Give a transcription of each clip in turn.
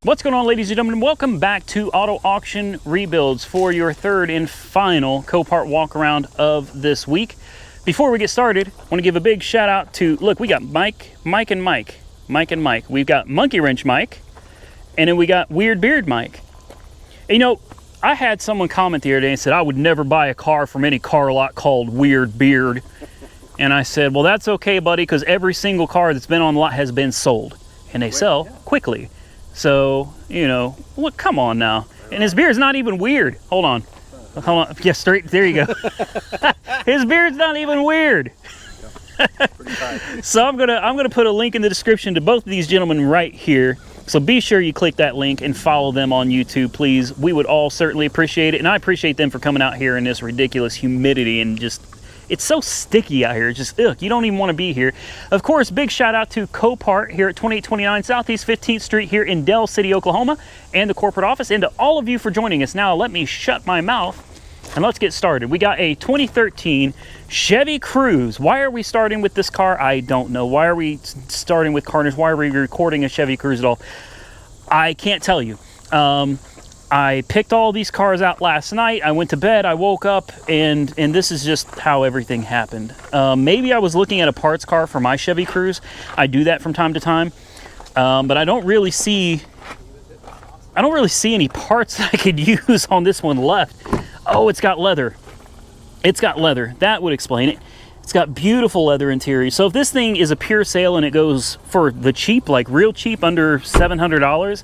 What's going on, ladies and gentlemen? Welcome back to Auto Auction Rebuilds for your third and final Copart walk around of this week. Before we get started, I want to give a big shout out to, look, we got Mike and Mike. We've got Monkey Wrench Mike, and then we got Weird Beard Mike. And, you know, I had someone comment the other day and said I would never buy a car from any car lot called Weird Beard. And I said, well, that's okay, buddy, because every single car that's been on the lot has been sold, and they sell quickly. So, you know, look, come on now. And his beard's not even weird. Hold on. Yeah, straight, there you go. His beard's not even weird. So I'm gonna put a link in the description to both of these gentlemen right here. So be sure you click that link and follow them on YouTube, please. We would all certainly appreciate it. And I appreciate them for coming out here in this ridiculous humidity and just, it's so sticky out here. It's just, ugh, you don't even want to be here. Of course, big shout out to Copart here at 2829 Southeast 15th Street here in Del City, Oklahoma, and the corporate office, and to all of you for joining us. Now, let me shut my mouth and let's get started. We got a 2013 Chevy Cruze. Why are we starting with this car? I don't know. Why are we starting with Carnage? Why are we recording a Chevy Cruze at all? I can't tell you. I picked all these cars out last night. I went to bed, I woke up, and this is just how everything happened. Maybe I was looking at a parts car for my Chevy Cruze. I do that from time to time, but I don't really see any parts that I could use on this one left. Oh, it's got leather. It's got leather. That would explain it. It's got beautiful leather interior. So if this thing is a pure sale and it goes for the cheap, like real cheap, under $700,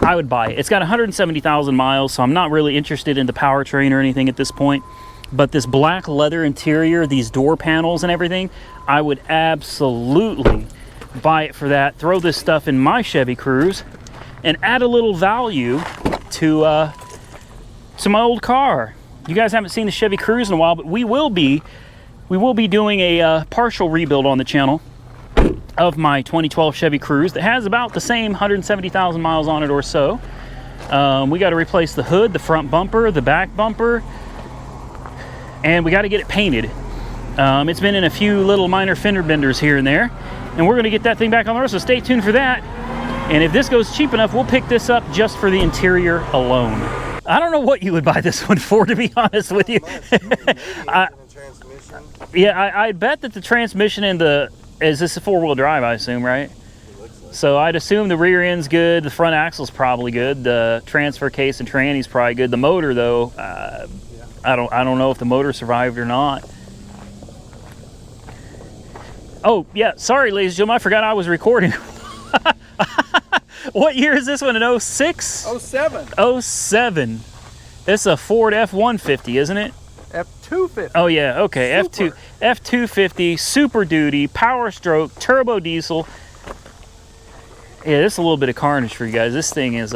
I would buy it. It's got 170,000 miles, so I'm not really interested in the powertrain or anything at this point. But this black leather interior, these door panels and everything, I would absolutely buy it for that. Throw this stuff in my Chevy Cruze and add a little value to my old car. You guys haven't seen the Chevy Cruze in a while, but we will be doing a partial rebuild on the channel of my 2012 Chevy Cruze that has about the same 170,000 miles on it or so. We got to replace the hood, the front bumper, the back bumper, and we got to get it painted. It's been in a few little minor fender benders here and there, and we're going to get that thing back on the road, so stay tuned for that. And if this goes cheap enough, we'll pick this up just for the interior alone. I don't know what you would buy this one for, to be honest with you. I bet that the transmission and is this a four-wheel drive, I assume, right? So I'd assume the rear end's good, the front axle's probably good, the transfer case and tranny's probably good. The motor, though, I don't know if the motor survived or not. Oh, yeah, sorry, ladies and gentlemen, I forgot I was recording. What year is this one, an 06? 07. 07. It's a Ford F-150, isn't it? F-250. Oh yeah, okay. F-250, Super Duty, Power Stroke, Turbo Diesel. Yeah, this is a little bit of carnage for you guys. This thing is,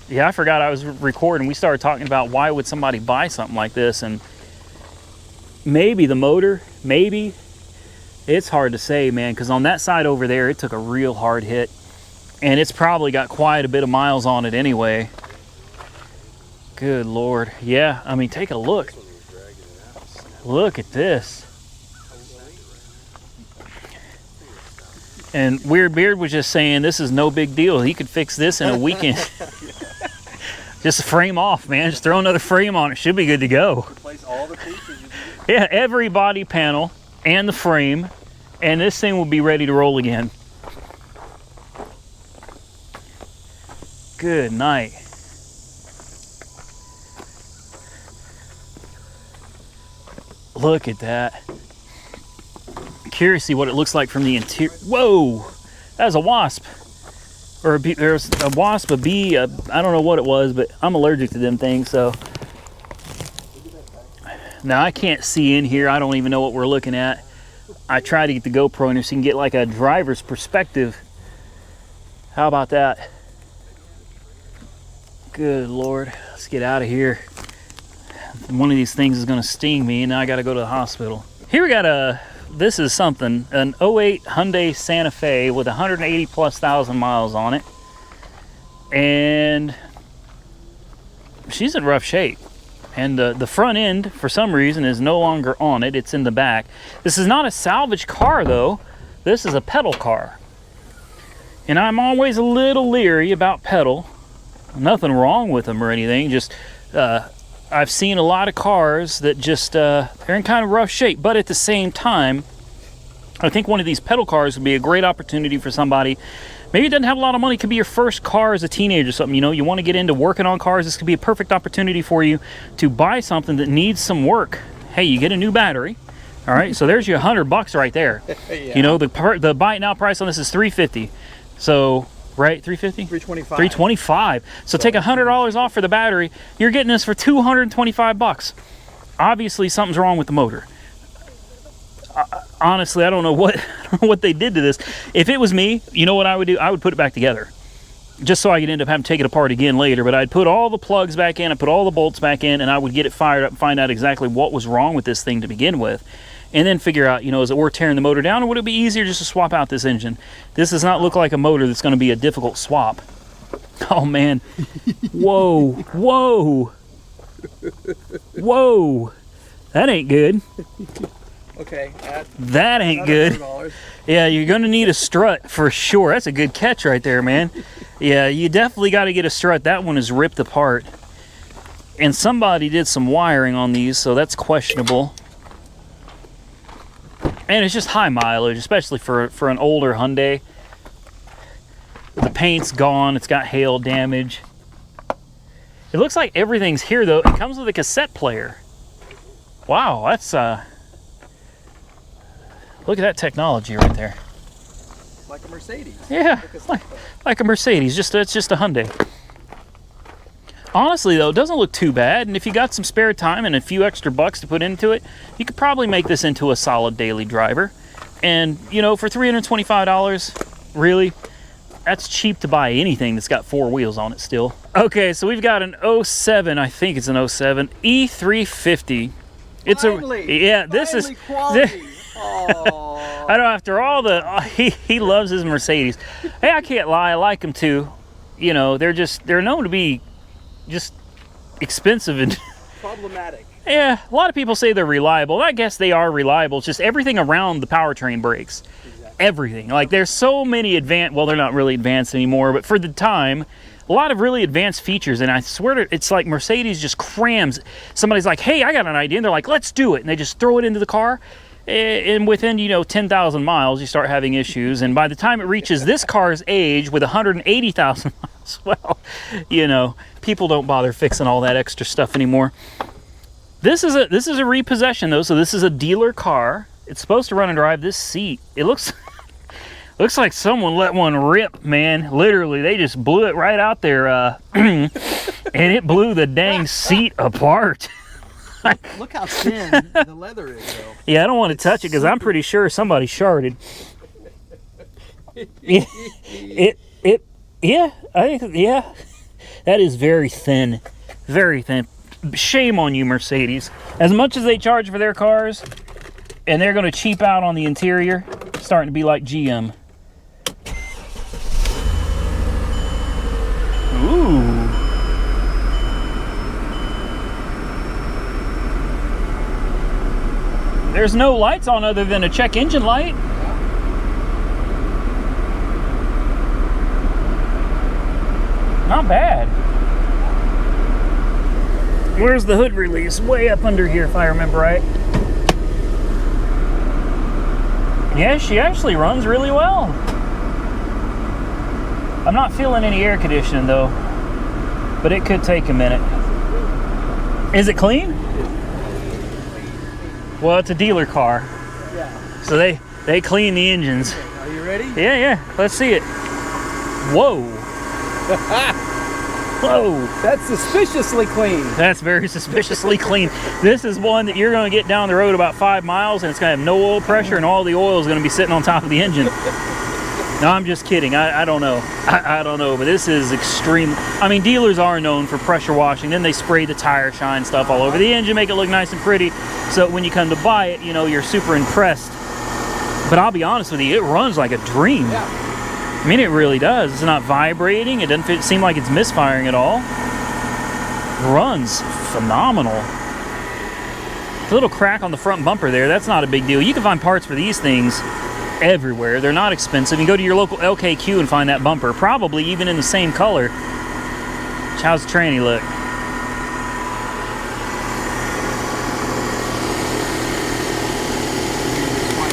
yeah, I forgot I was recording. We started talking about why would somebody buy something like this, and maybe the motor, maybe. It's hard to say, man, because on that side over there, it took a real hard hit, and it's probably got quite a bit of miles on it anyway. Good Lord. Yeah, I mean, take a look. Look at this. And Weird Beard was just saying this is no big deal. He could fix this in a weekend. Just frame off, man. Just throw another frame on it. Should be good to go. Replace all the features. Yeah, every body panel and the frame, and this thing will be ready to roll again. Good night. Look at that. Curious to see what it looks like from the interior. Whoa, that was a wasp. Or there's a wasp, a bee, I don't know what it was, but I'm allergic to them things, so. Now I can't see in here. I don't even know what we're looking at. I try to get the GoPro in here so you can get like a driver's perspective. How about that? Good Lord, let's get out of here. One of these things is gonna sting me and now I gotta go to the hospital. Here we got this is something, an 08 Hyundai Santa Fe with 180,000+ miles on it. And she's in rough shape. And the front end, for some reason, is no longer on it. It's in the back. This is not a salvage car, though. This is a pedal car. And I'm always a little leery about pedal Nothing wrong with them or anything. Just I've seen a lot of cars that just they're in kind of rough shape. But at the same time, I think one of these pedal cars would be a great opportunity for somebody. Maybe it doesn't have a lot of money. It could be your first car as a teenager or something. You know, you want to get into working on cars. This could be a perfect opportunity for you to buy something that needs some work. Hey, you get a new battery. All right, so there's your $100 right there. Yeah. You know, the buy it now price on this is $350. So, right, $350? $325. $325. So take $100 off for the battery. You're getting this for $225. Obviously, something's wrong with the motor. Honestly, I don't know what they did to this. If it was me, you know what I would do? I would put it back together, just so I could end up having to take it apart again later. But I'd put all the plugs back in, I'd put all the bolts back in, and I would get it fired up and find out exactly what was wrong with this thing to begin with. And then figure out, you know, is it worth tearing the motor down, or would it be easier just to swap out this engine? This does not look like a motor that's going to be a difficult swap. Oh, man. Whoa. Whoa. Whoa. That ain't good. Okay. That ain't good. Yeah, you're going to need a strut for sure. That's a good catch right there, man. Yeah, you definitely got to get a strut. That one is ripped apart. And somebody did some wiring on these, so that's questionable. And it's just high mileage, especially for an older Hyundai. The paint's gone. It's got hail damage. It looks like everything's here, though. It comes with a cassette player. Wow, that's... Look at that technology right there. Like a Mercedes. Yeah, like a Mercedes. It's just a Hyundai. Honestly, though, it doesn't look too bad. And if you got some spare time and a few extra bucks to put into it, you could probably make this into a solid daily driver. And, you know, for $325, really, that's cheap to buy anything that's got 4 wheels on it still. Okay, so we've got an 07, I think it's an 07, E350. It's this is quality. Oh. I know, after all the he loves his Mercedes. Hey, I can't lie, I like them too. You know, they're known to be just expensive and problematic. Yeah, a lot of people say they're reliable. I guess they are reliable. It's just everything around the powertrain breaks. Exactly. Everything. Like, there's so many advanced, well, they're not really advanced anymore, but for the time, a lot of really advanced features. And I swear to, it's like Mercedes just crams. Somebody's like, hey, I got an idea. And they're like, let's do it. And they just throw it into the car. And within, you know, 10,000 miles, you start having issues. And by the time it reaches this car's age with 180,000 miles, well, you know, people don't bother fixing all that extra stuff anymore. This is a repossession, though, so this is a dealer car. It's supposed to run and drive this seat. It looks like someone let one rip, man. Literally, they just blew it right out there, and it blew the dang seat apart. Look how thin the leather is, though. Yeah, I don't want to touch it because I'm pretty sure somebody sharded. Yeah, that is very thin, very thin. Shame on you, Mercedes. As much as they charge for their cars, and they're going to cheap out on the interior, it's starting to be like GM. Ooh. There's no lights on other than a check engine light. Not bad. Where's the hood release? Way up under here, if I remember right. Yeah, she actually runs really well. I'm not feeling any air conditioning though, but it could take a minute. Is it clean? Well, it's a dealer car. Yeah. So they clean the engines. Are you ready? Yeah. Let's see it. Whoa. Whoa. That's suspiciously clean. That's very suspiciously clean. This is one that you're going to get down the road about 5 miles and it's going to have no oil pressure and all the oil is going to be sitting on top of the engine. No, I'm just kidding. I don't know. I don't know, but this is extreme. I mean, dealers are known for pressure washing. Then they spray the tire shine stuff all over the engine, make it look nice and pretty. So when you come to buy it, you know, you're super impressed. But I'll be honest with you, it runs like a dream. Yeah. I mean, it really does. It's not vibrating. It doesn't seem like it's misfiring at all. It runs phenomenal. A little crack on the front bumper there. That's not a big deal. You can find parts for these things everywhere. They're not expensive. You can go to your local LKQ and find that bumper, probably even in the same color. How's the tranny look?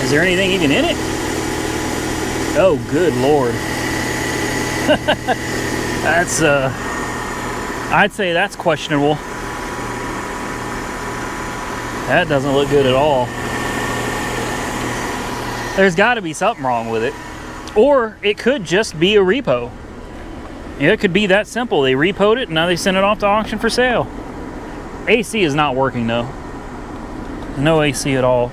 Is there anything even in it? Oh, good Lord. That's, I'd say that's questionable. That doesn't look good at all. There's got to be something wrong with it. Or it could just be a repo. Yeah, it could be that simple. They repoed it and now they sent it off to auction for sale. AC is not working though. No AC at all.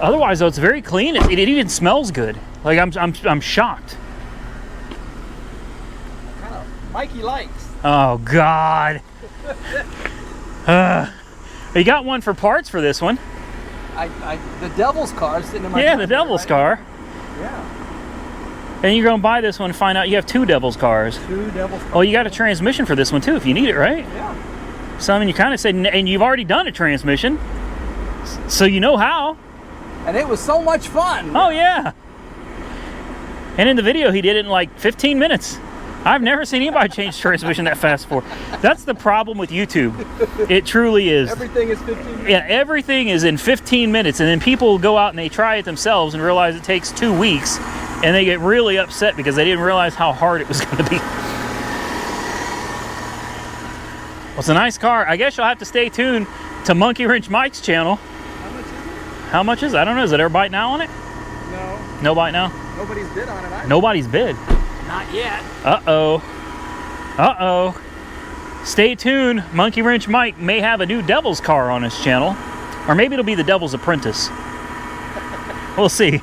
Otherwise though, it's very clean. It even smells good. Like I'm shocked. Kind of Mikey likes. Oh God. You got one for parts for this one. The devil's car is sitting in my Yeah, the devil's car. Yeah. And you're gonna buy this one and find out you have 2 devil's cars. 2 devil's cars. Oh, you got a transmission for this one too if you need it, right? Yeah. So I mean, you kind of said, and you've already done a transmission, so you know how. And it was so much fun. Oh yeah. And in the video, he did it in like 15 minutes. I've never seen anybody change transmission that fast before. That's the problem with YouTube. It truly is. Everything is 15 minutes. Yeah, everything is in 15 minutes, and then people go out and they try it themselves and realize it takes 2 weeks, and they get really upset because they didn't realize how hard it was going to be. Well, it's a nice car. I guess you'll have to stay tuned to Monkey Wrench Mike's channel. How much is it? How much is it? I don't know. Is it everybody now on it? No. No bite now? Nobody's bid on it either. Nobody's bid. Not yet. Uh-oh. Uh-oh. Stay tuned. Monkey Wrench Mike may have a new Devil's car on his channel. Or maybe it'll be the Devil's Apprentice. We'll see.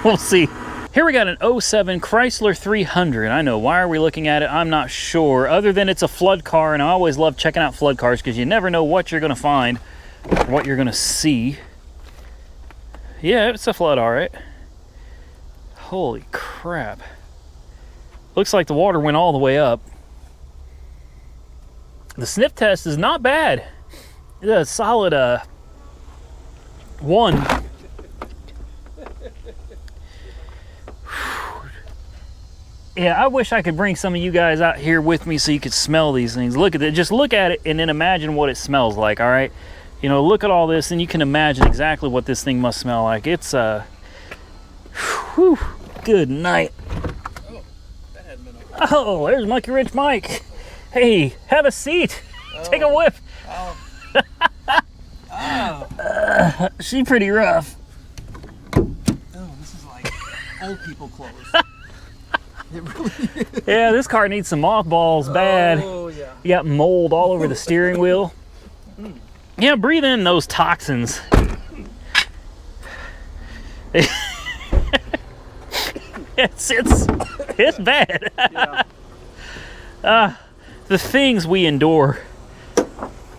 We'll see. Here we got an 07 Chrysler 300. I know. Why are we looking at it? I'm not sure. Other than it's a flood car, and I always love checking out flood cars because you never know what you're going to find or what you're going to see. Yeah, it's a flood, all right. Holy crap. Looks like the water went all the way up. The sniff test is not bad. It's a solid 1. Yeah, I wish I could bring some of you guys out here with me so you could smell these things. Look at it. Just look at it and then imagine what it smells like, all right? You know, look at all this and you can imagine exactly what this thing must smell like. It's whew, good night. Oh, there's Monkey Wrench Mike. Hey, have a seat. Oh. Take a whiff. Oh. She's pretty rough. Oh, this is like old people clothes. It really is. Yeah, this car needs some mothballs bad. Oh, yeah. You got mold all over the steering wheel. Yeah, breathe in those toxins. It's bad. Yeah. The things we endure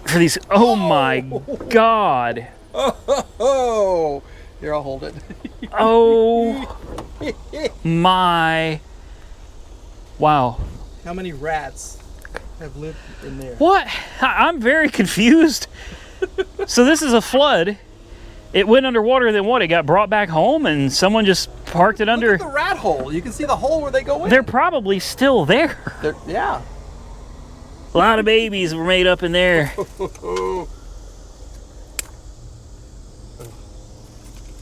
for these. Oh my God. Oh, here, I'll hold it. Oh my. Wow. How many rats have lived in there? What? I'm very confused. So this is a flood. It went underwater, then what? It got brought back home and someone just parked it under. Look at the rat hole. You can see the hole where they go in. They're probably still there. Yeah. A lot of babies were made up in there.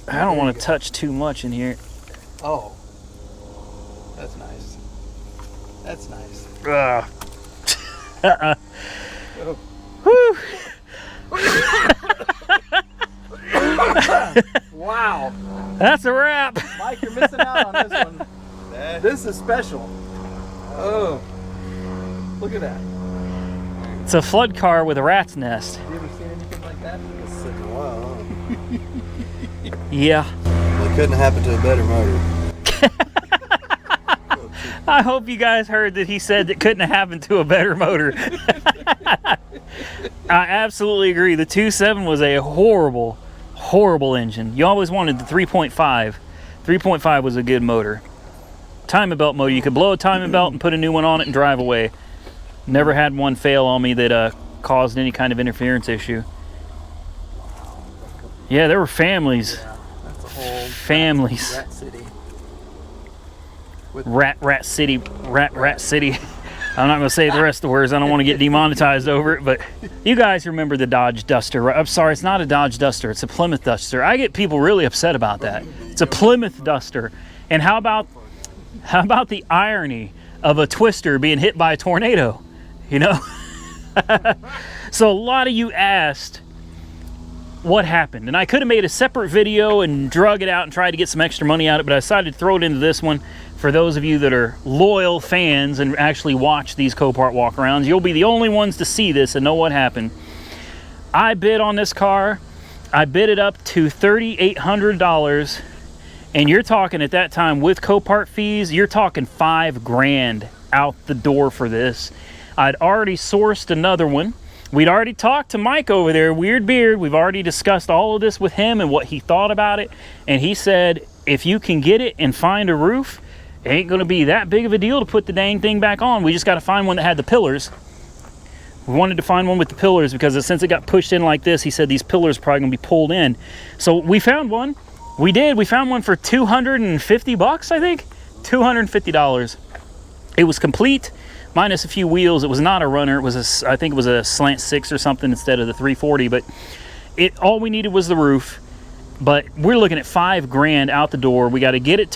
I don't want to touch too much in here. Oh. That's nice. That's nice. Whew. Wow. That's a wrap. Mike, you're missing out on this one. This is special. Oh. Look at that. It's a flood car with a rat's nest. Have you ever seen anything like that? It's sick a while, huh? Yeah. It couldn't happen to a better motor. I hope you guys heard that he said that couldn't have happened to a better motor. I absolutely agree. The 2.7 was a horrible, horrible engine. You always wanted the 3.5. 3.5 was a good motor. Timing belt motor. You could blow a timing belt and put a new one on it and drive away. Never had one fail on me that caused any kind of interference issue. Yeah, there were families. Yeah, that's a whole families. rat city. Rat City. I'm not going to say the rest of the words. I don't want to get demonetized over it, but you guys remember the Dodge Duster, right? I'm sorry, it's not a Dodge Duster. It's a Plymouth Duster. I get people really upset about that. It's a Plymouth Duster. And how about the irony of a Twister being hit by a tornado, you know? So a lot of you asked what happened, and I could have made a separate video and drug it out and tried to get some extra money out of it, but I decided to throw it into this one. For those of you that are loyal fans and actually watch these Copart walk-arounds, you'll be the only ones to see this and know what happened. I bid on this car. I bid it up to $3,800, and you're talking at that time with Copart fees, you're talking $5 grand out the door for this. I'd already sourced another one. We'd already talked to Mike over there, Weird Beard. We've already discussed all of this with him and what he thought about it. And he said, if you can get it and find a roof, it ain't going to be that big of a deal to put the dang thing back on. We just got to find one that had the pillars. We wanted to find one with the pillars because since it got pushed in like this, he said these pillars are probably going to be pulled in. So we found one. We did. We found one for $250, I think. $250. It was complete, minus a few wheels. It was not a runner. It was I think it was a slant 6 or something instead of the 340. But all we needed was the roof. But we're looking at $5 grand out the door. We got to get it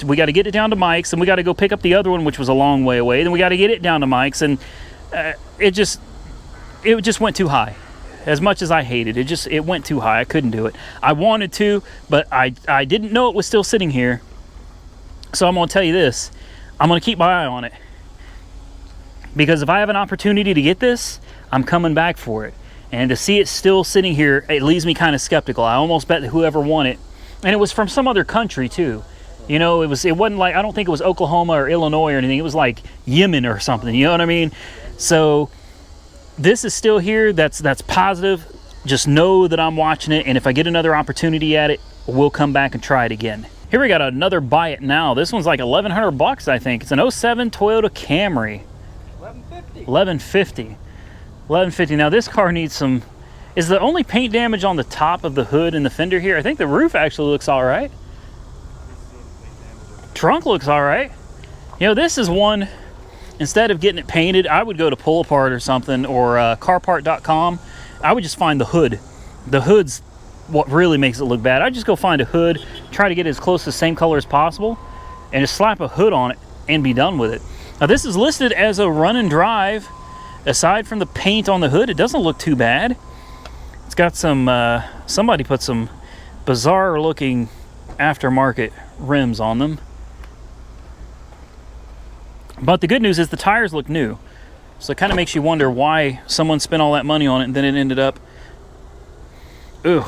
we got to get it down to Mike's, and we got to go pick up the other one, which was a long way away. Then we got to get it down to Mike's, and it just went too high. As much as I hated it, it went too high. I couldn't do it. I wanted to, but I didn't know it was still sitting here. So I'm going to tell you this. I'm going to keep my eye on it. Because if I have an opportunity to get this, I'm coming back for it. And to see it still sitting here, it leaves me kind of skeptical. I almost bet that whoever won it, and it was from some other country too. You know, it wasn't like, I don't think it was Oklahoma or Illinois or anything. It was like Yemen or something, you know what I mean? So this is still here. That's positive. Just know that I'm watching it, and if I get another opportunity at it, we'll come back and try it again. Here we got another buy it now. This one's like $1,100, I think. It's an 07 Toyota Camry. $1,150. $1,150. Now this car needs some. Is the only paint damage on the top of the hood and the fender here? I think the roof actually looks all right. Trunk looks all right. You know, this is one. Instead of getting it painted, I would go to Pull Apart or something, or Carpart.com. I would just find the hood. The hood's what really makes it look bad. I'd just go find a hood, try to get it as close to the same color as possible, and just slap a hood on it and be done with it. Now this is listed as a run and drive. Aside from the paint on the hood, it doesn't look too bad. It's got some, somebody put some bizarre looking aftermarket rims on them. But the good news is the tires look new. So it kind of makes you wonder why someone spent all that money on it and then it ended up, ooh.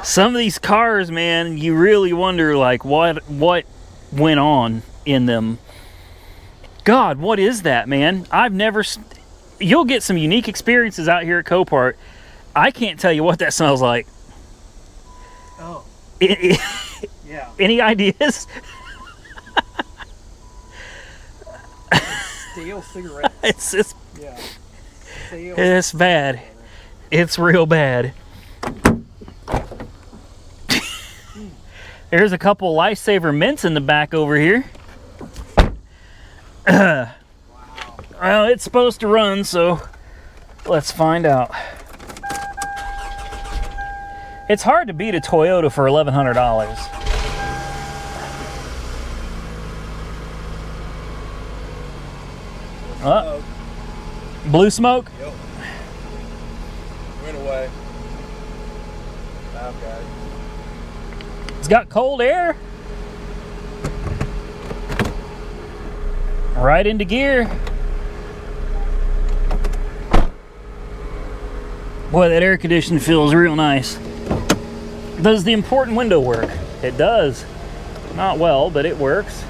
Some of these cars, man, you really wonder like what went on in them. God, what is that, man? You'll get some unique experiences out here at Copart. I can't tell you what that smells like. Oh. Yeah. Any ideas? Stale cigarettes. It's yeah. It's bad. It's real bad. There's a couple Lifesaver mints in the back over here. Wow. Well, it's supposed to run, so let's find out. It's hard to beat a Toyota for $1,100. Blue smoke? Yep. Went away. Okay. It's got cold air. Right into gear. Boy, that air conditioning feels real nice. Does the important window work? It does. Not well, but it works.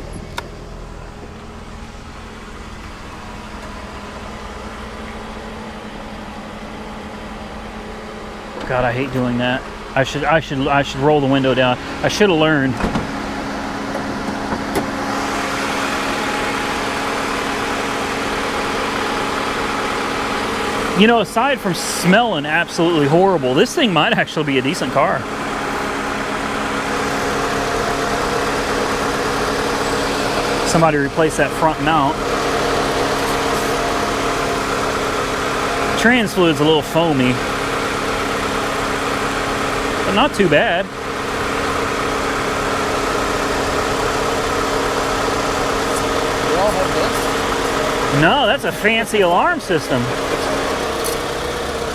God, I hate doing that. I should roll the window down. I should have learned. You know, aside from smelling absolutely horrible, this thing might actually be a decent car. Somebody replaced that front mount. Trans fluid's a little foamy, but not too bad. They all have this? No, that's a fancy alarm system.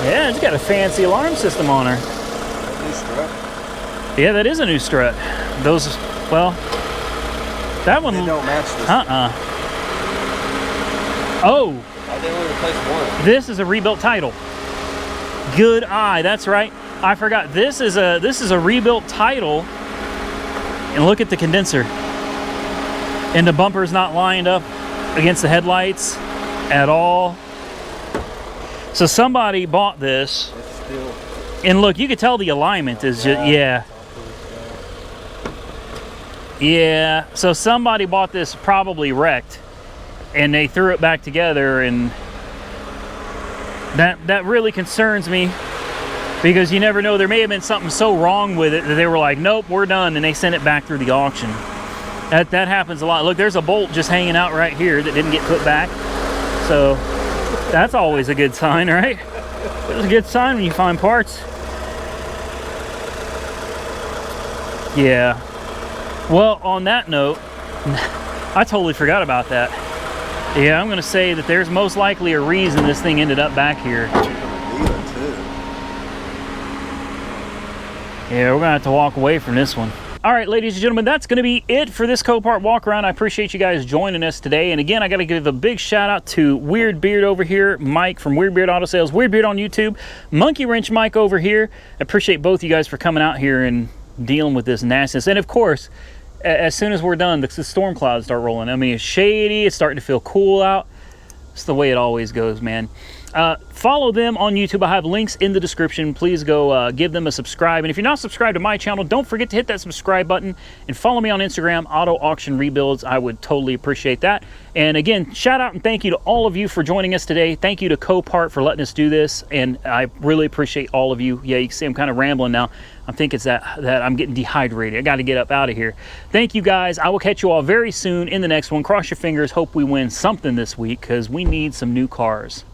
Yeah, it's got a fancy alarm system on her. New strut. Yeah, that is a new strut. Those, well, that one. They don't match this. Oh, They only replaced one. this is a rebuilt title. Good eye. That's right. I forgot. This is a rebuilt title. And look at the condenser. And the bumper's not lined up against the headlights at all. So somebody bought this. It's still. And look, you can tell the alignment is just, yeah. Yeah, so somebody bought this probably wrecked, and they threw it back together, and that really concerns me, because you never know, there may have been something so wrong with it that they were like, nope, we're done, and they sent it back through the auction. That happens a lot. Look, there's a bolt just hanging out right here that didn't get put back, so that's always a good sign, right? It's a good sign when you find parts. Yeah. Well, on that note, I totally forgot about that. Yeah, I'm going to say that there's most likely a reason this thing ended up back here. Yeah, we're going to have to walk away from this one. All right, ladies and gentlemen, that's going to be it for this Copart walk around. I appreciate you guys joining us today. And again, I got to give a big shout out to Weird Beard over here, Mike from Weird Beard Auto Sales, Weird Beard on YouTube, Monkey Wrench Mike over here. I appreciate both you guys for coming out here and dealing with this nastiness. And of course, as soon as we're done, the storm clouds start rolling. I mean, it's shady, it's starting to feel cool out. It's the way it always goes, man. Follow them on YouTube. I have links in the description. Please go give them a subscribe. And if you're not subscribed to my channel, don't forget to hit that subscribe button and follow me on Instagram, Auto Auction Rebuilds. I would totally appreciate that. And again, shout out and thank you to all of you for joining us today. Thank you to Copart for letting us do this. And I really appreciate all of you. Yeah, you can see I'm kind of rambling now. I'm thinking it's that I'm getting dehydrated. I got to get up out of here. Thank you guys. I will catch you all very soon in the next one. Cross your fingers. Hope we win something this week, because we need some new cars.